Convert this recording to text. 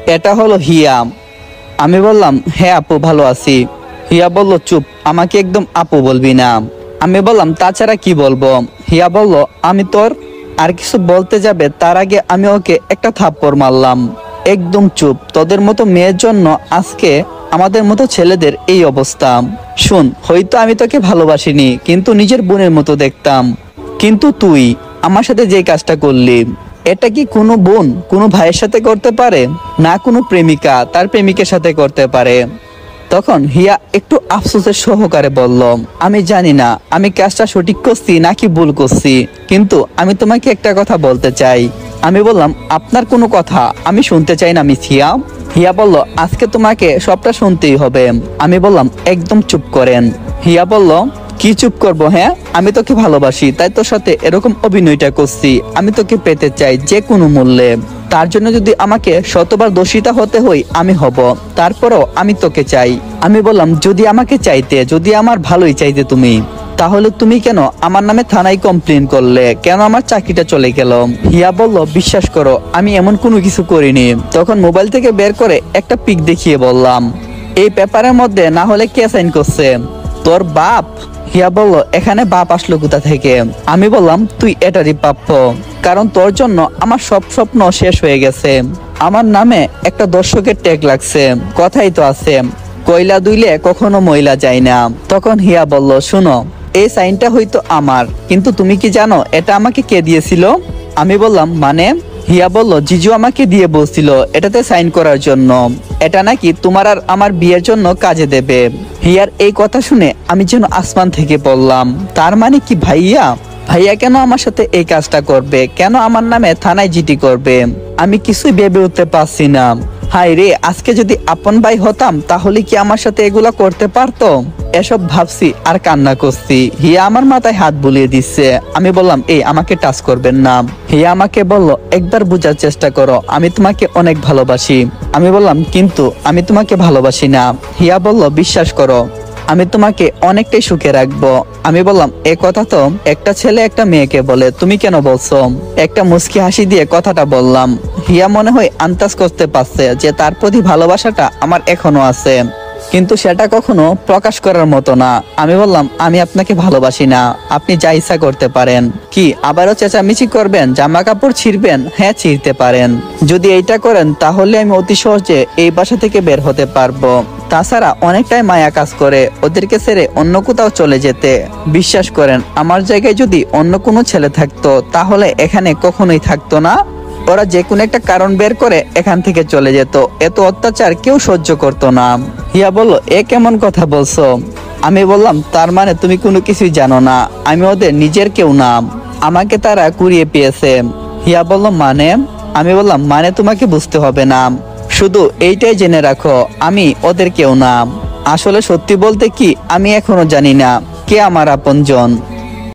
এটা হলো হিয়া। আমি বললাম, হ্যাঁ আপু ভালো আছি। হিয়া বলল, চুপ, আমাকে একদম আপু বলবি না। আমি বললাম, তাছাড়া কি বলবো? হিয়া বলল, আমি তোর আর কিছু বলতে যাবে তার আগে আমি ওকে একটা থাপ্পড় মারলাম। একদম চুপ, তোদের মতো মেয়ের জন্য আজকে আমাদের মতো ছেলেদের এই অবস্থা। শুন, হয়তো আমি তোকে ভালোবাসিনি, কিন্তু নিজের বোনের মতো দেখতাম। কিন্তু তুই আমার সাথে যে কাজটা করলি, এটা কি কোনো বোন কোনো ভাইয়ের সাথে করতে পারে? না কোনো প্রেমিকা তার প্রেমিকের সাথে করতে পারে? তখন হিয়া একটু আফসোসের সহকারে বলল, আমি জানি না আমি কাজটা সঠিক করছি নাকি ভুল করছি, কিন্তু আমি তোমাকে একটা কথা বলতে চাই। আমি বললাম, আপনার কোনো কথা আমি শুনতে চাই না মিস হিয়া। হিয়া বলল, আজকে তোমাকে সবটা শুনতেই হবে। আমি বললাম, একদম চুপ করেন। হিয়া বলল, কি চুপ করবো? হ্যাঁ, আমি তোকে ভালোবাসি, তাই তোর সাথে এরকম অভিনয়টা করছি। আমি তোকে পেতে চাই যে কোনো মূল্যে। তার জন্য যদি আমাকে শতবার দোষিতা হতে হয় আমি হব, তারপরও আমি তোকে চাই। আমি বললাম, যদি আমাকে চাইতে, যদি আমার ভালোই চাইতে তুমি, তাহলে তুমি কেন আমার নামে থানায় কমপ্লেন করলে? কেন আমার চাকরিটা চলে গেল? হিয়া বলল, বিশ্বাস করো আমি এমন কোনো কিছু করিনি। তখন মোবাইল থেকে বের করে একটা পিক দেখিয়ে বললাম, এই পেপারের মধ্যে না হলে কে সাইন করছে? তোর বাপ। হিয়া বলল, এখানে বাপ আসলো কোথা থেকে? আমি বললাম, তুই এটারই প্রাপ্য, কারণ তোর জন্য আমার সব স্বপ্ন শেষ হয়ে গেছে। আমার নামে একটা দর্শকের ট্যাগ লাগছে, কথাই তো আছে, কয়লা দুইলে কখনো ময়লা যায় না। তখন হিয়া বলল, শুনো, এই সাইনটা হয়তো আমার, কিন্তু তুমি কি জানো এটা আমাকে কে দিয়েছিল? আমি বললাম, মানে? হিয়া বলল, জিজু আমাকে দিয়ে বলছিল এটাতে সাইন করার জন্য। এটা নাকি তোমার আর আমার বিয়ের জন্য কাজে দেবে। হিয়ার এই কথা শুনে আমি যেন আসমান থেকে পড়লাম। তার মানে কি ভাইয়া? ভাইয়া কেন আমার সাথে এই কাজটা করবে? কেন আমার নামে থানায় জিডি করবে? আমি কিছুই ভেবে উঠতে পারছি না। হাই রে, আজকে যদি আপন ভাই হতাম তাহলে কি আমার সাথে এগুলা করতে পারতো? এসব ভাবছি আর কান্না করছি। হিয়া আমার মাথায় হাত বুলিয়ে দিচ্ছে। আমি বললাম, এই আমাকে টাচ করবেন না। হিয়া আমাকে বলল, একবার বোঝার চেষ্টা করো, আমি তোমাকে অনেক ভালোবাসি। আমি বললাম, কিন্তু আমি তোমাকে ভালোবাসি না। হিয়া বলল, বিশ্বাস করো, আমি তোমাকে অনেকটাই সুখে রাখবো। আমি বললাম, এ কথা তো একটা ছেলে একটা মেয়েকে বলে, তুমি কেন বলছো? একটা মুচকি হাসি দিয়ে কথাটা বললাম। হিয়া মনে হয় আন্দাজ করতে পারছে যে তার প্রতি ভালোবাসাটা আমার এখনো আছে, কিন্তু সেটা কখনো প্রকাশ করার মতো না। আমি বললাম, আমি আপনাকে ভালোবাসি না, আপনি যা ইচ্ছা করতে পারেন। কি আবারও চেঁচামেচি করবেন, জামা কাপড় ছিঁড়বেন? হ্যাঁ, ছিঁড়তে পারেন। যদি এইটা করেন তাহলে আমি অতি সহজে এই বাসা থেকে বের হতে পারবো। তাছাড়া অনেকটাই মায়া কাজ করে ওদেরকে ছেড়ে অন্য কোথাও চলে যেতে। বিশ্বাস করেন, আমার জায়গায় যদি অন্য কোনো ছেলে থাকতো তাহলে এখানে কখনোই থাকতো না। ওরা যে কোনো একটা কারণ বের করে এখান থেকে চলে যেত। এত অত্যাচার কেউ সহ্য করতো না। হিয়া বলল, এ কেমন কথা বলছো? আমি বললাম, তার মানে তুমি কোনো কিছুই জানো না, আমি ওদের নিজের কেউ না, আমাকে তারা কুড়িয়ে পেয়েছে। হিয়া বলল, মানে? আমি বললাম, মানে তোমাকে বুঝতে হবে না, শুধু এইটাই জেনে রাখো, আমি ওদের কেউ না। আসলে সত্যি বলতে কি, আমি এখনো জানি না কে আমার আপনজন।